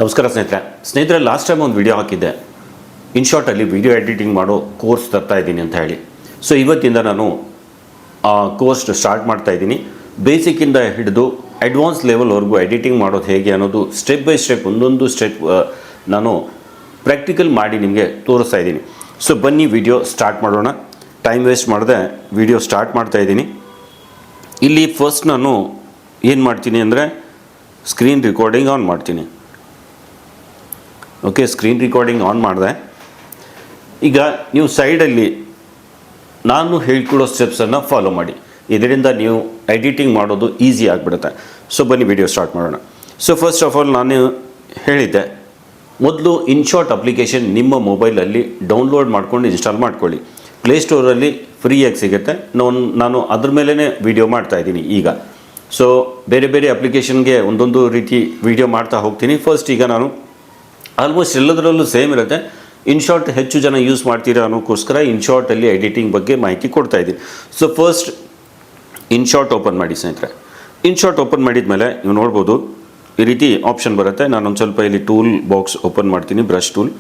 ನಮಸ್ಕಾರ ಸ್ನೇಹಿತರೆ last time ಒಂದು ವಿಡಿಯೋ ಹಾಕಿದ್ದೆ. ಇನ್ಶಾರ್ಟಲ್ಲಿ ವಿಡಿಯೋ ಎಡಿಟಿಂಗ್ ಮಾಡೋ ಕೋರ್ಸ್ ತರ್ತಾ ಇದ್ದೀನಿ ಅಂತ ಹೇಳಿ. ಸೊ ಇವತ್ತಿಂದ ನಾನು ಆ ಕೋರ್ಸ್ ಸ್ಟಾರ್ಟ್ ಮಾಡ್ತಾ ಇದ್ದೀನಿ. ಬೇಸಿಕ್ಕಿಂದ ಹಿಡಿದು ಅಡ್ವಾನ್ಸ್ ಲೆವೆಲ್ವರೆಗೂ ಎಡಿಟಿಂಗ್ ಮಾಡೋದು ಹೇಗೆ ಅನ್ನೋದು ಸ್ಟೆಪ್ ಬೈ ಸ್ಟೆಪ್ ಒಂದೊಂದು ಸ್ಟೆಪ್ ನಾನು ಪ್ರಾಕ್ಟಿಕಲ್ ಮಾಡಿ ನಿಮಗೆ ತೋರಿಸ್ತಾ ಇದ್ದೀನಿ. ಸೊ ಬನ್ನಿ ವಿಡಿಯೋ ಸ್ಟಾರ್ಟ್ ಮಾಡೋಣ. ಟೈಮ್ ವೇಸ್ಟ್ ಮಾಡದೆ ವಿಡಿಯೋ ಸ್ಟಾರ್ಟ್ ಮಾಡ್ತಾ ಇದ್ದೀನಿ. ಇಲ್ಲಿ ಫಸ್ಟ್ ನಾನು ಏನು ಮಾಡ್ತೀನಿ ಅಂದರೆ ಸ್ಕ್ರೀನ್ ರೆಕಾರ್ಡಿಂಗ್ ಆನ್ ಮಾಡ್ತೀನಿ. ಓಕೆ, ಸ್ಕ್ರೀನ್ ರೆಕಾರ್ಡಿಂಗ್ ಆನ್ ಮಾಡಿದೆ. ಈಗ ನೀವು ಸೈಡಲ್ಲಿ ನಾನು ಹೇಳ್ಕೊಡೋ ಸ್ಟೆಪ್ಸನ್ನು ಫಾಲೋ ಮಾಡಿ. ಇದರಿಂದ ನೀವು ಎಡಿಟಿಂಗ್ ಮಾಡೋದು ಈಸಿ ಆಗಿಬಿಡುತ್ತೆ. ಸೊ ಬನ್ನಿ ವಿಡಿಯೋ ಸ್ಟಾರ್ಟ್ ಮಾಡೋಣ. ಸೊ ಫಸ್ಟ್ ಆಫ್ ಆಲ್ ನಾನು ಹೇಳಿದ್ದೆ, ಮೊದಲು ಇನ್ಶಾರ್ಟ್ ಅಪ್ಲಿಕೇಶನ್ ನಿಮ್ಮ ಮೊಬೈಲಲ್ಲಿ ಡೌನ್ಲೋಡ್ ಮಾಡ್ಕೊಂಡು ಇನ್ಸ್ಟಾಲ್ ಮಾಡ್ಕೊಳ್ಳಿ. ಪ್ಲೇಸ್ಟೋರಲ್ಲಿ ಫ್ರೀಯಾಗಿ ಸಿಗುತ್ತೆ. ನಾನು ಅದ್ರ ಮೇಲೇ ವಿಡಿಯೋ ಮಾಡ್ತಾಯಿದ್ದೀನಿ ಈಗ. ಸೊ ಬೇರೆ ಬೇರೆ ಅಪ್ಲಿಕೇಶನ್ಗೆ ಒಂದೊಂದು ರೀತಿ ವಿಡಿಯೋ ಮಾಡ್ತಾ ಹೋಗ್ತೀನಿ. ಫಸ್ಟ್ ಈಗ ನಾನು ಆಲ್ಮೋಸ್ಟ್ ಎಲ್ಲದರಲ್ಲೂ ಸೇಮ್ ಇರುತ್ತೆ. ಇನ್ಶಾರ್ಟ್ ಹೆಚ್ಚು ಜನ ಯೂಸ್ ಮಾಡ್ತೀರಾ ಅನ್ನೋಕ್ಕೋಸ್ಕರ ಇನ್ಶಾರ್ಟಲ್ಲಿ ಎಡಿಟಿಂಗ್ ಬಗ್ಗೆ ಮಾಹಿತಿ ಕೊಡ್ತಾ ಇದ್ದೀನಿ. ಸೊ ಫಸ್ಟ್ ಇನ್ಶಾರ್ಟ್ ಓಪನ್ ಮಾಡಿ ಸ್ನೇಹಿತರೆ. ಇನ್ಶಾರ್ಟ್ ಓಪನ್ ಮಾಡಿದ ಮೇಲೆ ನೀವು ನೋಡ್ಬೋದು ಈ ರೀತಿ ಆಪ್ಷನ್ ಬರುತ್ತೆ. ನಾನೊಂದು ಸ್ವಲ್ಪ ಇಲ್ಲಿ ಟೂಲ್ ಬಾಕ್ಸ್ ಓಪನ್ ಮಾಡ್ತೀನಿ, ಬ್ರಷ್ ಟೂಲ್.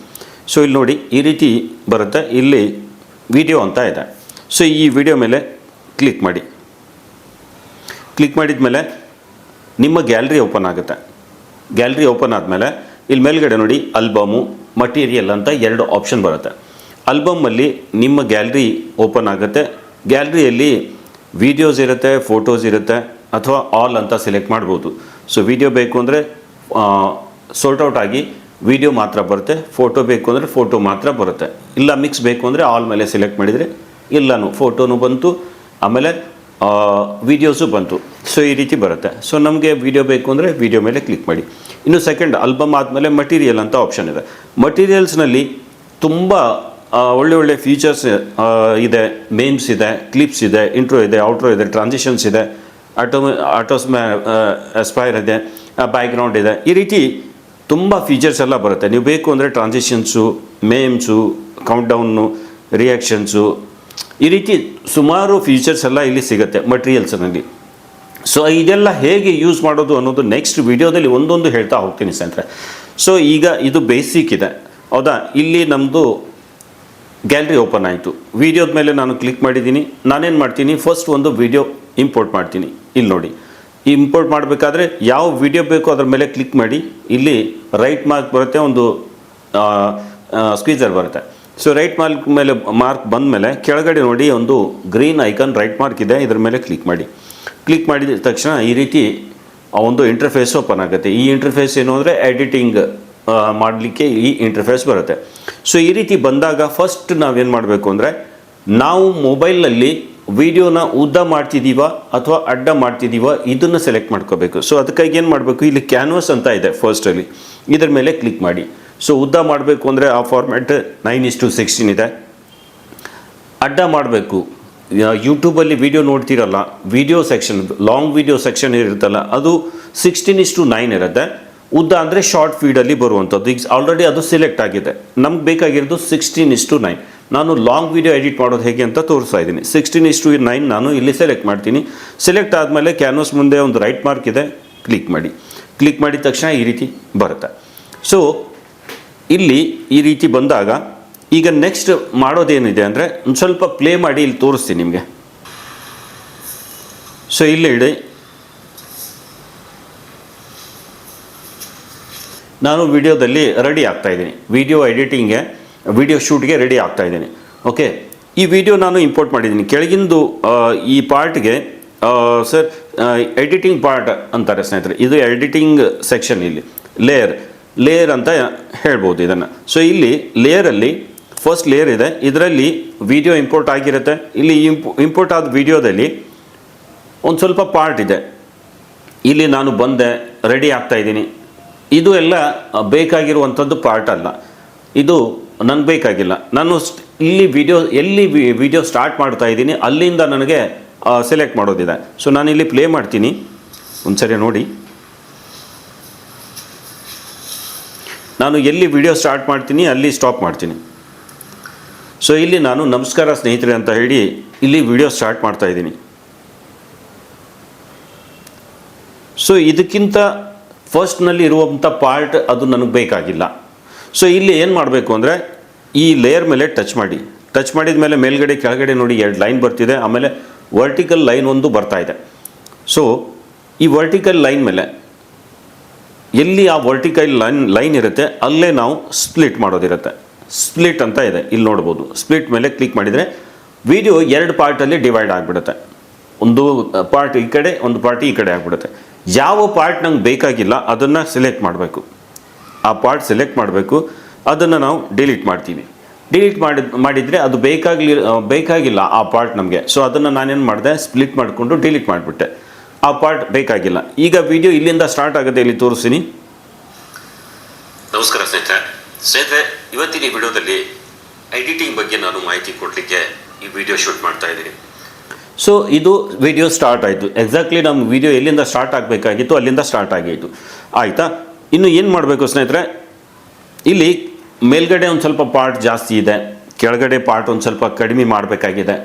ಸೊ ಇಲ್ಲಿ ನೋಡಿ ಈ ರೀತಿ ಬರುತ್ತೆ. ಇಲ್ಲಿ ವಿಡಿಯೋ ಅಂತ ಇದೆ. ಸೊ ಈ ವಿಡಿಯೋ ಮೇಲೆ ಕ್ಲಿಕ್ ಮಾಡಿ. ಕ್ಲಿಕ್ ಮಾಡಿದ ಮೇಲೆ ನಿಮ್ಮ ಗ್ಯಾಲರಿ ಓಪನ್ ಆಗುತ್ತೆ. ಗ್ಯಾಲರಿ ಓಪನ್ ಆದಮೇಲೆ ಇಲ್ಲಿ ಮೇಲ್ಗಡೆ ನೋಡಿ ಆಲ್ಬಮು, ಮಟೀರಿಯಲ್ ಅಂತ ಎರಡು ಆಪ್ಷನ್ ಬರುತ್ತೆ. ಆಲ್ಬಮಲ್ಲಿ ನಿಮ್ಮ ಗ್ಯಾಲರಿ ಓಪನ್ ಆಗುತ್ತೆ. ಗ್ಯಾಲರಿಯಲ್ಲಿ ವೀಡಿಯೋಸ್ ಇರುತ್ತೆ, ಫೋಟೋಸ್ ಇರುತ್ತೆ, ಅಥವಾ ಆಲ್ ಅಂತ ಸೆಲೆಕ್ಟ್ ಮಾಡ್ಬೋದು. ಸೊ ವಿಡಿಯೋ ಬೇಕು ಅಂದರೆ ಸಾರ್ಟ್ ಔಟ್ ಆಗಿ ವಿಡಿಯೋ ಮಾತ್ರ ಬರುತ್ತೆ, ಫೋಟೋ ಬೇಕು ಅಂದರೆ ಫೋಟೋ ಮಾತ್ರ ಬರುತ್ತೆ. ಇಲ್ಲ ಮಿಕ್ಸ್ ಬೇಕು ಅಂದರೆ ಆಲ್ ಮೇಲೆ ಸೆಲೆಕ್ಟ್ ಮಾಡಿದರೆ ಎಲ್ಲನೂ ಫೋಟೋನು ಬಂತು, ಆಮೇಲೆ ವೀಡಿಯೋಸು ಬಂತು. ಸೊ ಈ ರೀತಿ ಬರುತ್ತೆ. ಸೊ ನಮಗೆ ವಿಡಿಯೋ ಬೇಕು ಅಂದರೆ ವಿಡಿಯೋ ಮೇಲೆ ಕ್ಲಿಕ್ ಮಾಡಿ. ಇನ್ನು ಸೆಕೆಂಡ್ ಆಲ್ಬಮ್ ಆದಮೇಲೆ ಮಟೀರಿಯಲ್ ಅಂತ ಆಪ್ಷನ್ ಇದೆ. ಮಟೀರಿಯಲ್ಸ್ನಲ್ಲಿ ತುಂಬ ಒಳ್ಳೆ ಫೀಚರ್ಸ್ ಇದೆ. ಮೇಮ್ಸ್ ಇದೆ, ಕ್ಲಿಪ್ಸ್ ಇದೆ, ಇಂಟ್ರೋ ಇದೆ, ಔಟ್ರೋ ಇದೆ, ಟ್ರಾನ್ಸಿಷನ್ಸ್ ಇದೆ, ಅಸ್ಪೈರ್ ಇದೆ, ಬ್ಯಾಕ್ಗ್ರೌಂಡ್ ಇದೆ. ಈ ರೀತಿ ತುಂಬ ಫೀಚರ್ಸ್ ಎಲ್ಲ ಬರುತ್ತೆ. ನೀವು ಬೇಕು ಅಂದರೆ ಟ್ರಾನ್ಸಿಷನ್ಸು, ಮೇಮ್ಸು, ಕೌಂಟ್ಡೌನು, ರಿಯಾಕ್ಷನ್ಸು, ಈ ರೀತಿ ಸುಮಾರು ಫೀಚರ್ಸ್ ಎಲ್ಲ ಇಲ್ಲಿ ಸಿಗುತ್ತೆ ಮಟೀರಿಯಲ್ಸ್ನಲ್ಲಿ. ಸೊ ಇದೆಲ್ಲ ಹೇಗೆ ಯೂಸ್ ಮಾಡೋದು ಅನ್ನೋದು ನೆಕ್ಸ್ಟ್ ವಿಡಿಯೋದಲ್ಲಿ ಒಂದೊಂದು ಹೇಳ್ತಾ ಹೋಗ್ತೀನಿ ಸ್ನೇಹಿತರೆ. ಸೊ ಈಗ ಇದು ಬೇಸಿಕ್ ಇದೆ, ಹೌದಾ? ಇಲ್ಲಿ ನಮ್ಮದು ಗ್ಯಾಲರಿ ಓಪನ್ ಆಯಿತು. ವಿಡಿಯೋದ ಮೇಲೆ ನಾನು ಕ್ಲಿಕ್ ಮಾಡಿದ್ದೀನಿ. ನಾನೇನು ಮಾಡ್ತೀನಿ, ಫಸ್ಟ್ ಒಂದು ವಿಡಿಯೋ ಇಂಪೋರ್ಟ್ ಮಾಡ್ತೀನಿ. ಇಲ್ಲಿ ನೋಡಿ, ಇಂಪೋರ್ಟ್ ಮಾಡಬೇಕಾದ್ರೆ ಯಾವ ವಿಡಿಯೋ ಬೇಕೋ ಅದ್ರ ಮೇಲೆ ಕ್ಲಿಕ್ ಮಾಡಿ. ಇಲ್ಲಿ ರೈಟ್ ಮಾರ್ಕ್ ಬರುತ್ತೆ, ಒಂದು ಸ್ಕ್ವೀಸರ್ ಬರುತ್ತೆ. ಸೊ ರೈಟ್ ಮಾರ್ಕ್ ಮೇಲೆ ಮಾರ್ಕ್ ಬಂದ ಮೇಲೆ ಕೆಳಗಡೆ ನೋಡಿ ಒಂದು ಗ್ರೀನ್ ಐಕಾನ್ ರೈಟ್ ಮಾರ್ಕ್ ಇದೆ, ಇದ್ರ ಮೇಲೆ ಕ್ಲಿಕ್ ಮಾಡಿ. ಕ್ಲಿಕ್ ಮಾಡಿದ ತಕ್ಷಣ ಈ ರೀತಿ ಒಂದು ಇಂಟರ್ಫೇಸ್ ಓಪನ್ ಆಗುತ್ತೆ. ಈ ಇಂಟರ್ಫೇಸ್ ಏನು ಅಂದರೆ ಎಡಿಟಿಂಗ್ ಮಾಡಲಿಕ್ಕೆ ಈ ಇಂಟರ್ಫೇಸ್ ಬರುತ್ತೆ. ಸೊ ಈ ರೀತಿ ಬಂದಾಗ ಫಸ್ಟ್ ನಾವೇನು ಮಾಡಬೇಕು ಅಂದರೆ, ನಾವು ಮೊಬೈಲಲ್ಲಿ ವಿಡಿಯೋನ ಉದ್ದ ಮಾಡ್ತಿದ್ದೀವ ಅಥವಾ ಅಡ್ಡ ಮಾಡ್ತಿದ್ದೀವ ಇದನ್ನು ಸೆಲೆಕ್ಟ್ ಮಾಡ್ಕೋಬೇಕು. ಸೊ ಅದಕ್ಕಾಗಿ ಏನು ಮಾಡಬೇಕು, ಇಲ್ಲಿ ಕ್ಯಾನ್ವಾಸ್ ಅಂತ ಇದೆ ಫಸ್ಟಲ್ಲಿ, ಇದರ ಮೇಲೆ ಕ್ಲಿಕ್ ಮಾಡಿ. ಸೊ ಉದ್ದ ಮಾಡಬೇಕು ಅಂದರೆ ಆ ಫಾರ್ಮ್ಯಾಟ್ 9:16 ಇದೆ. ಅಡ್ಡ ಮಾಡಬೇಕು, ಯೂಟ್ಯೂಬಲ್ಲಿ ವಿಡಿಯೋ ನೋಡ್ತಿರಲ್ಲ, video section, long video section ಇರುತ್ತಲ್ಲ, ಅದು 16:9 ಇರುತ್ತೆ. ಉದ್ದ ಅಂದರೆ ಶಾರ್ಟ್ ಫೀಡಲ್ಲಿ ಬರುವಂಥದ್ದು. ಈಗ ಆಲ್ರೆಡಿ ಅದು ಸೆಲೆಕ್ಟ್ ಆಗಿದೆ. ನಮ್ಗೆ ಬೇಕಾಗಿರೋದು 16:9. ನಾನು ಲಾಂಗ್ ವಿಡಿಯೋ ಎಡಿಟ್ ಮಾಡೋದು ಹೇಗೆ ಅಂತ ತೋರಿಸ್ತಾ ಇದ್ದೀನಿ. 16:9 ನಾನು ಇಲ್ಲಿ ಸೆಲೆಕ್ಟ್ ಮಾಡ್ತೀನಿ. ಸೆಲೆಕ್ಟ್ ಆದಮೇಲೆ ಕ್ಯಾನ್ವಾಸ್ ಮುಂದೆ ಒಂದು ರೈಟ್ ಮಾರ್ಕ್ ಇದೆ, ಕ್ಲಿಕ್ ಮಾಡಿ. ಕ್ಲಿಕ್ ಮಾಡಿದ ತಕ್ಷಣ ಈ ರೀತಿ ಬರುತ್ತೆ. ಸೊ ಇಲ್ಲಿ ಈ ರೀತಿ ಬಂದಾಗ ಈಗ ನೆಕ್ಸ್ಟ್ ಮಾಡೋದೇನಿದೆ ಅಂದರೆ ಒಂದು ಸ್ವಲ್ಪ ಪ್ಲೇ ಮಾಡಿ ಇಲ್ಲಿ ತೋರಿಸ್ತೀನಿ ನಿಮಗೆ. ಸೊ ಇಲ್ಲಿ ಇಡಿ, ನಾನು ವಿಡಿಯೋದಲ್ಲಿ ರೆಡಿ ಆಗ್ತಾಯಿದ್ದೀನಿ. ವಿಡಿಯೋ ಎಡಿಟಿಂಗ್ಗೆ, ವಿಡಿಯೋ ಶೂಟ್ಗೆ ರೆಡಿ ಆಗ್ತಾಯಿದ್ದೀನಿ. ಓಕೆ, ಈ ವಿಡಿಯೋ ನಾನು ಇಂಪೋರ್ಟ್ ಮಾಡಿದ್ದೀನಿ. ಕೆಳಗಿಂದು ಈ ಪಾರ್ಟ್ಗೆ ಸರ್ ಎಡಿಟಿಂಗ್ ಪಾರ್ಟ್ ಅಂತಾರೆ ಸ್ನೇಹಿತರೆ. ಇದು ಎಡಿಟಿಂಗ್ ಸೆಕ್ಷನ್. ಇಲ್ಲಿ ಲೇಯರ್ ಅಂತ ಹೇಳ್ಬೋದು ಇದನ್ನು. ಸೊ ಇಲ್ಲಿ ಲೇಯರಲ್ಲಿ ಫಸ್ಟ್ ಲೇಯರ್ ಇದೆ, ಇದರಲ್ಲಿ ವಿಡಿಯೋ ಇಂಪೋರ್ಟ್ ಆಗಿರುತ್ತೆ. ಇಲ್ಲಿ ಇಂಪೋರ್ಟ್ ಆದ ವಿಡಿಯೋದಲ್ಲಿ ಒಂದು ಸ್ವಲ್ಪ ಪಾರ್ಟ್ ಇದೆ. ಇಲ್ಲಿ ನಾನು ಬಂದೆ, ರೆಡಿ ಆಗ್ತಾಯಿದ್ದೀನಿ. ಇದು ಎಲ್ಲ ಬೇಕಾಗಿರುವಂಥದ್ದು ಪಾರ್ಟ್ ಅಲ್ಲ, ಇದು ನನಗೆ ಬೇಕಾಗಿಲ್ಲ. ನಾನು ಇಲ್ಲಿ ಎಲ್ಲಿ ವಿಡಿಯೋ ಸ್ಟಾರ್ಟ್ ಮಾಡ್ತಾ ಇದ್ದೀನಿ ಅಲ್ಲಿಂದ ನನಗೆ ಸೆಲೆಕ್ಟ್ ಮಾಡೋದಿದೆ. ಸೊ ನಾನಿಲ್ಲಿ ಪ್ಲೇ ಮಾಡ್ತೀನಿ, ಒಂದು ಸರಿ ನೋಡಿ. ನಾನು ಎಲ್ಲಿ ವಿಡಿಯೋ ಸ್ಟಾರ್ಟ್ ಮಾಡ್ತೀನಿ ಅಲ್ಲಿ ಸ್ಟಾಪ್ ಮಾಡ್ತೀನಿ. ಸೊ ಇಲ್ಲಿ ನಾನು ನಮಸ್ಕಾರ ಸ್ನೇಹಿತರೆ ಅಂತ ಹೇಳಿ ಇಲ್ಲಿ ವಿಡಿಯೋ ಸ್ಟಾರ್ಟ್ ಮಾಡ್ತಾ ಇದ್ದೀನಿ. ಸೊ ಇದಕ್ಕಿಂತ ಫಸ್ಟ್ನಲ್ಲಿ ಇರುವಂಥ ಪಾರ್ಟ್ ಅದು ನನಗೆ ಬೇಕಾಗಿಲ್ಲ. ಸೊ ಇಲ್ಲಿ ಏನು ಮಾಡಬೇಕು ಅಂದರೆ ಈ ಲೇಯರ್ ಮೇಲೆ ಟಚ್ ಮಾಡಿದ ಮೇಲೆ ಮೇಲ್ಗಡೆ ಕೆಳಗಡೆ ನೋಡಿ 2 ಲೈನ್ ಬರ್ತಿದೆ, ಆಮೇಲೆ ವರ್ಟಿಕಲ್ ಲೈನ್ ಒಂದು ಬರ್ತಾ ಇದೆ. ಸೊ ಈ ವರ್ಟಿಕಲ್ ಲೈನ್ ಮೇಲೆ ಎಲ್ಲಿ ಆ ವರ್ಟಿಕಲ್ ಲೈನ್ ಇರುತ್ತೆ ಅಲ್ಲೇ ನಾವು ಸ್ಪ್ಲಿಟ್ ಮಾಡೋದಿರುತ್ತೆ. ಸ್ಪ್ಲಿಟ್ ಅಂತ ಇದೆ, ಇಲ್ಲಿ ನೋಡ್ಬೋದು. ಸ್ಪ್ಲಿಟ್ ಮೇಲೆ ಕ್ಲಿಕ್ ಮಾಡಿದರೆ ವಿಡಿಯೋ 2 ಪಾರ್ಟಲ್ಲಿ ಡಿವೈಡ್ ಆಗಿಬಿಡುತ್ತೆ. ಒಂದು ಪಾರ್ಟ್ ಈ ಕಡೆ, ಒಂದು ಪಾರ್ಟ್ ಈ ಕಡೆ ಆಗಿಬಿಡುತ್ತೆ. ಯಾವ ಪಾರ್ಟ್ ನಂಗೆ ಬೇಕಾಗಿಲ್ಲ ಅದನ್ನು ಸೆಲೆಕ್ಟ್ ಮಾಡಬೇಕು. ಆ ಪಾರ್ಟ್ ಸೆಲೆಕ್ಟ್ ಮಾಡಬೇಕು, ಅದನ್ನು ನಾವು ಡಿಲೀಟ್ ಮಾಡ್ತೀವಿ. ಡಿಲೀಟ್ ಮಾಡಿದರೆ ಅದು ಬೇಕಾಗಿಲ್ಲ ಆ ಪಾರ್ಟ್ ನಮಗೆ. ಸೊ ಅದನ್ನು ನಾನೇನು ಮಾಡಿದೆ, ಸ್ಪ್ಲಿಟ್ ಮಾಡಿಕೊಂಡು ಡಿಲೀಟ್ ಮಾಡಿಬಿಟ್ಟೆ. ಆ ಪಾರ್ಟ್ ಬೇಕಾಗಿಲ್ಲ. ಈಗ ವಿಡಿಯೋ ಇಲ್ಲಿಂದ ಸ್ಟಾರ್ಟ್ ಆಗುತ್ತೆ, ಇಲ್ಲಿ ತೋರಿಸ್ತೀನಿ. ನಮಸ್ಕಾರ ಸ್ನೇಹಿತರೆ, ಇವತ್ತಿನ ಈ ವಿಡಿಯೋದಲ್ಲಿ ಎಡಿಟಿಂಗ್ ಬಗ್ಗೆ ನಾನು ಮಾಹಿತಿ ಕೊಡಲಿಕ್ಕೆ ಈ ವಿಡಿಯೋ ಶೂಟ್ ಮಾಡ್ತಾ ಇದ್ದೀನಿ. ಸೊ ಇದು ವಿಡಿಯೋ ಸ್ಟಾರ್ಟ್ ಆಯಿತು. ಎಕ್ಸಾಕ್ಟ್ಲಿ ನಮ್ಮ ವಿಡಿಯೋ ಎಲ್ಲಿಂದ ಸ್ಟಾರ್ಟ್ ಆಗಬೇಕಾಗಿತ್ತು ಅಲ್ಲಿಂದ ಸ್ಟಾರ್ಟ್ ಆಗಿತ್ತು. ಆಯಿತಾ? ಇನ್ನು ಏನು ಮಾಡಬೇಕು ಸ್ನೇಹಿತರೆ, ಇಲ್ಲಿ ಮೇಲ್ಗಡೆ ಒಂದು ಸ್ವಲ್ಪ ಪಾರ್ಟ್ ಜಾಸ್ತಿ ಇದೆ, ಕೆಳಗಡೆ ಪಾರ್ಟ್ ಒಂದು ಸ್ವಲ್ಪ ಕಡಿಮೆ ಮಾಡಬೇಕಾಗಿದೆ.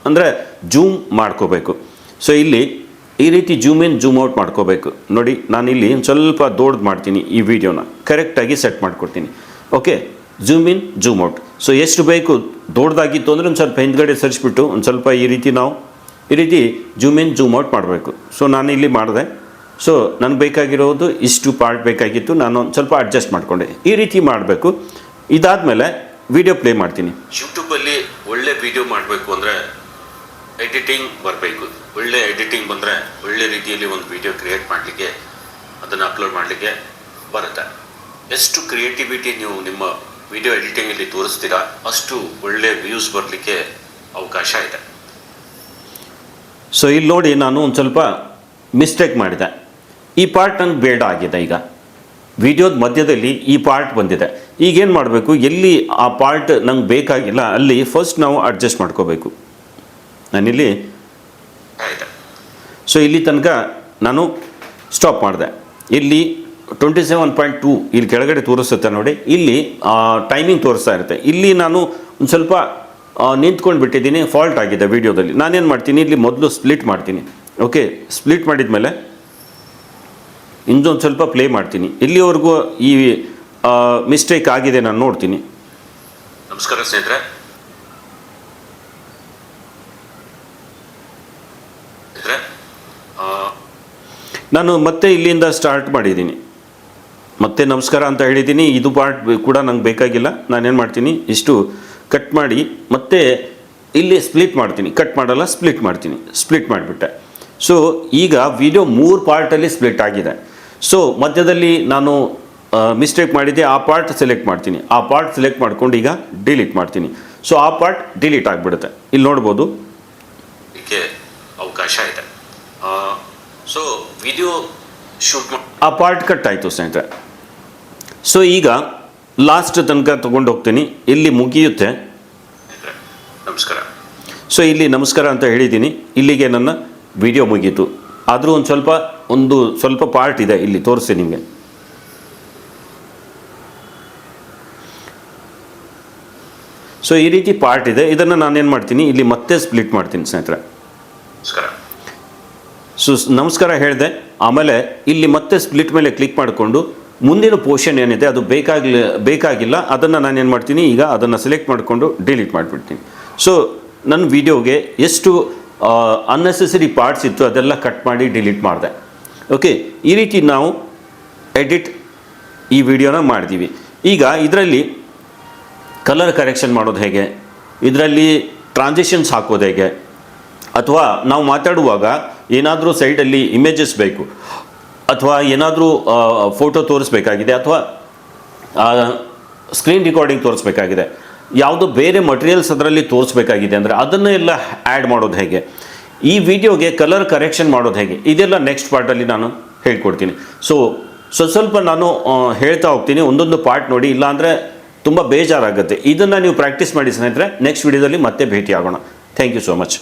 ಅಂದರೆ ಜೂಮ್ ಮಾಡ್ಕೋಬೇಕು. ಸೊ ಇಲ್ಲಿ ಈ ರೀತಿ ಜೂಮ್ ಇನ್ ಜೂಮ್ ಔಟ್ ಮಾಡ್ಕೋಬೇಕು. ನೋಡಿ, ನಾನಿಲ್ಲಿ ಒಂದು ಸ್ವಲ್ಪ ದೊಡ್ಡದು ಮಾಡ್ತೀನಿ, ಈ ವಿಡಿಯೋನ ಕರೆಕ್ಟಾಗಿ ಸೆಟ್ ಮಾಡಿಕೊಡ್ತೀನಿ. Okay, zoom in zoom out. So ಎಷ್ಟು ಬೇಕು, ದೊಡ್ಡದಾಗಿತ್ತು ಅಂದರೆ ಒಂದು ಸ್ವಲ್ಪ ಹಿಂದ್ಗಡೆ ಸರಿಸ್ಬಿಟ್ಟು ಒಂದು ಸ್ವಲ್ಪ ಈ ರೀತಿ ಜೂಮ್ ಇನ್ ಜೂಮ್ ಔಟ್ ಮಾಡಬೇಕು. ಸೊ ನಾನು ಇಲ್ಲಿ ಮಾಡಿದೆ. ಸೊ ನನಗೆ ಬೇಕಾಗಿರೋದು ಇಷ್ಟು ಪಾರ್ಟ್ ಬೇಕಾಗಿತ್ತು, ನಾನು ಒಂದು ಸ್ವಲ್ಪ ಅಡ್ಜಸ್ಟ್ ಮಾಡಿಕೊಂಡೆ. ಈ ರೀತಿ ಮಾಡಬೇಕು. ಇದಾದಮೇಲೆ ವಿಡಿಯೋ ಪ್ಲೇ ಮಾಡ್ತೀನಿ. ಯೂಟ್ಯೂಬಲ್ಲಿ ಒಳ್ಳೆ ವಿಡಿಯೋ ಮಾಡಬೇಕು ಅಂದರೆ ಎಡಿಟಿಂಗ್ ಬರಬೇಕು. ಒಳ್ಳೆ ಎಡಿಟಿಂಗ್ ಬಂದರೆ ಒಳ್ಳೆ ರೀತಿಯಲ್ಲಿ ಒಂದು ವಿಡಿಯೋ ಕ್ರಿಯೇಟ್ ಮಾಡಲಿಕ್ಕೆ, ಅದನ್ನು ಅಪ್ಲೋಡ್ ಮಾಡಲಿಕ್ಕೆ ಬರುತ್ತೆ. ಎಷ್ಟು ಕ್ರಿಯೇಟಿವಿಟಿ ನೀವು ನಿಮ್ಮ ವಿಡಿಯೋ ಎಡಿಟಿಂಗಲ್ಲಿ ತೋರಿಸ್ತೀರಾ ಅಷ್ಟು ಒಳ್ಳೆ ವ್ಯೂಸ್ ಬರಲಿಕ್ಕೆ ಅವಕಾಶ ಇದೆ. ಸೊ ಇಲ್ಲಿ ನೋಡಿ, ನಾನು ಒಂದು ಸ್ವಲ್ಪ ಮಿಸ್ಟೇಕ್ ಮಾಡಿದೆ. ಈ ಪಾರ್ಟ್ ನಂಗೆ ಬೇಡ ಆಗಿದೆ. ಈಗ ವಿಡಿಯೋದ ಮಧ್ಯದಲ್ಲಿ ಈ ಪಾರ್ಟ್ ಬಂದಿದೆ. ಈಗೇನು ಮಾಡಬೇಕು, ಎಲ್ಲಿ ಆ ಪಾರ್ಟ್ ನಂಗೆ ಬೇಕಾಗಿಲ್ಲ ಅಲ್ಲಿ ಫಸ್ಟ್ ನಾವು ಅಡ್ಜಸ್ಟ್ ಮಾಡ್ಕೋಬೇಕು. ನಾನಿಲ್ಲಿ ಸೊ ಇಲ್ಲಿ ತನಕ ನಾನು ಸ್ಟಾಪ್ ಮಾಡಿದೆ. ಇಲ್ಲಿ 27.2 ಇಲ್ಲಿ ಕೆಳಗಡೆ ತೋರಿಸುತ್ತೆ ನೋಡಿ, ಇಲ್ಲಿ ಟೈಮಿಂಗ್ ತೋರಿಸ್ತಾ ಇರುತ್ತೆ. ಇಲ್ಲಿ ನಾನು ಒಂದು ಸ್ವಲ್ಪ ನಿಂತ್ಕೊಂಡು ಬಿಟ್ಟಿದ್ದೀನಿ, ಫಾಲ್ಟ್ ಆಗಿದೆ ವಿಡಿಯೋದಲ್ಲಿ. ನಾನೇನು ಮಾಡ್ತೀನಿ, ಇಲ್ಲಿ ಮೊದಲು ಸ್ಪ್ಲಿಟ್ ಮಾಡ್ತೀನಿ. ಓಕೆ, ಸ್ಪ್ಲಿಟ್ ಮಾಡಿದ ಮೇಲೆ ಇನ್ನೊಂದು ಸ್ವಲ್ಪ ಪ್ಲೇ ಮಾಡ್ತೀನಿ. ಇಲ್ಲಿವರೆಗೂ ಈ ಮಿಸ್ಟೇಕ್ ಆಗಿದೆ ನಾನು ನೋಡ್ತೀನಿ. ನಮಸ್ಕಾರ ಸ್ನೇಹಿತರೆ, ನಾನು ಮತ್ತೆ ಇಲ್ಲಿಂದ ಸ್ಟಾರ್ಟ್ ಮಾಡಿದ್ದೀನಿ. ಮತ್ತೆ ನಮಸ್ಕಾರ ಅಂತ ಹೇಳಿದ್ದೀನಿ. ಇದು ಪಾರ್ಟ್ ಕೂಡ ನಂಗೆ ಬೇಕಾಗಿಲ್ಲ. ನಾನೇನು ಮಾಡ್ತೀನಿ, ಇಷ್ಟು ಕಟ್ ಮಾಡಿ ಮತ್ತೆ ಇಲ್ಲಿ ಸ್ಪ್ಲಿಟ್ ಮಾಡ್ತೀನಿ. ಕಟ್ ಮಾಡಲ್ಲ, ಸ್ಪ್ಲಿಟ್ ಮಾಡ್ತೀನಿ. ಸ್ಪ್ಲಿಟ್ ಮಾಡಿಬಿಟ್ಟೆ. ಸೊ ಈಗ ವಿಡಿಯೋ 3 ಪಾರ್ಟಲ್ಲಿ ಸ್ಪ್ಲಿಟ್ ಆಗಿದೆ. ಸೊ ಮಧ್ಯದಲ್ಲಿ ನಾನು ಮಿಸ್ಟೇಕ್ ಮಾಡಿದ್ದೆ, ಆ ಪಾರ್ಟ್ ಸೆಲೆಕ್ಟ್ ಮಾಡ್ತೀನಿ. ಆ ಪಾರ್ಟ್ ಸೆಲೆಕ್ಟ್ ಮಾಡ್ಕೊಂಡು ಈಗ ಡಿಲೀಟ್ ಮಾಡ್ತೀನಿ. ಸೊ ಆ ಪಾರ್ಟ್ ಡಿಲೀಟ್ ಆಗಿಬಿಡುತ್ತೆ. ಇಲ್ಲಿ ನೋಡ್ಬೋದು, ಇದಕ್ಕೆ ಅವಕಾಶ ಇದೆ. ಸೊ ವಿಡಿಯೋ ಶೂಟ್ ಆ ಪಾರ್ಟ್ ಕಟ್ ಆಯಿತು ಸ್ನೇಹಿತರೆ. ಸೊ ಈಗ ಲಾಸ್ಟ್ ತನಕ ತೊಗೊಂಡು ಹೋಗ್ತೀನಿ. ಇಲ್ಲಿ ಮುಗಿಯುತ್ತೆ. ನಮಸ್ಕಾರ. ಸೊ ಇಲ್ಲಿ ನಮಸ್ಕಾರ ಅಂತ ಹೇಳಿದ್ದೀನಿ. ಇಲ್ಲಿಗೆ ನನ್ನ ವಿಡಿಯೋ ಮುಗೀತು. ಆದರೂ ಒಂದು ಸ್ವಲ್ಪ ಪಾರ್ಟ್ ಇದೆ, ಇಲ್ಲಿ ತೋರಿಸಿ ನಿಮಗೆ. ಸೊ ಈ ರೀತಿ ಪಾರ್ಟ್ ಇದೆ. ಇದನ್ನು ನಾನೇನು ಮಾಡ್ತೀನಿ, ಇಲ್ಲಿ ಮತ್ತೆ ಸ್ಪ್ಲಿಟ್ ಮಾಡ್ತೀನಿ ಸ್ನೇಹಿತರೆ. ನಮಸ್ಕಾರ. ಸೊ ನಮಸ್ಕಾರ ಹೇಳಿದೆ. ಆಮೇಲೆ ಇಲ್ಲಿ ಮತ್ತೆ ಸ್ಪ್ಲಿಟ್ ಮೇಲೆ ಕ್ಲಿಕ್ ಮಾಡಿಕೊಂಡು ಮುಂದಿನ ಪೋರ್ಷನ್ ಏನಿದೆ ಅದು ಬೇಕಾಗಿಲ್ಲ ಅದನ್ನು ನಾನೇನು ಮಾಡ್ತೀನಿ, ಈಗ ಅದನ್ನು ಸೆಲೆಕ್ಟ್ ಮಾಡಿಕೊಂಡು ಡಿಲೀಟ್ ಮಾಡಿಬಿಡ್ತೀನಿ. ಸೊ ನನ್ನ ವಿಡಿಯೋಗೆ ಎಷ್ಟು ಅನ್ನೆಸೆಸರಿ ಪಾರ್ಟ್ಸ್ ಇತ್ತು ಅದೆಲ್ಲ ಕಟ್ ಮಾಡಿ ಡಿಲೀಟ್ ಮಾಡಿದೆ. ಓಕೆ, ಈ ರೀತಿ ನಾವು ಈ ವಿಡಿಯೋನ ಮಾಡಿದ್ದೀವಿ. ಈಗ ಇದರಲ್ಲಿ ಕಲರ್ ಕರೆಕ್ಷನ್ ಮಾಡೋದು ಹೇಗೆ, ಇದರಲ್ಲಿ ಟ್ರಾನ್ಸಿಷನ್ಸ್ ಹಾಕೋದು ಹೇಗೆ, ಅಥವಾ ನಾವು ಮಾತಾಡುವಾಗ ಏನಾದರೂ ಸೈಡಲ್ಲಿ ಇಮೇಜಸ್ ಬೇಕು, ಅಥವಾ ಏನಾದರೂ ಫೋಟೋ ತೋರಿಸ್ಬೇಕಾಗಿದೆ, ಅಥವಾ ಸ್ಕ್ರೀನ್ ರೆಕಾರ್ಡಿಂಗ್ ತೋರಿಸ್ಬೇಕಾಗಿದೆ, ಯಾವುದೋ ಬೇರೆ ಮಟೀರಿಯಲ್ಸ್ ಅದರಲ್ಲಿ ತೋರಿಸ್ಬೇಕಾಗಿದೆ ಅಂದರೆ ಅದನ್ನೆಲ್ಲ ಆ್ಯಡ್ ಮಾಡೋದು ಹೇಗೆ, ಈ ವಿಡಿಯೋಗೆ ಕಲರ್ ಕರೆಕ್ಷನ್ ಮಾಡೋದು ಹೇಗೆ, ಇದೆಲ್ಲ ನೆಕ್ಸ್ಟ್ ಪಾರ್ಟಲ್ಲಿ ನಾನು ಹೇಳ್ಕೊಡ್ತೀನಿ. ಸೊ ಸ್ವಲ್ಪ ನಾನು ಹೇಳ್ತಾ ಹೋಗ್ತೀನಿ, ಒಂದೊಂದು ಪಾರ್ಟ್ ನೋಡಿ, ಇಲ್ಲಾಂದರೆ ತುಂಬ ಬೇಜಾರಾಗುತ್ತೆ. ಇದನ್ನು ನೀವು ಪ್ರಾಕ್ಟೀಸ್ ಮಾಡಿ ಸ್ನೇಹಿತರೆ. ನೆಕ್ಸ್ಟ್ ವಿಡಿಯೋದಲ್ಲಿ ಮತ್ತೆ ಭೇಟಿ ಆಗೋಣ. Thank you so much.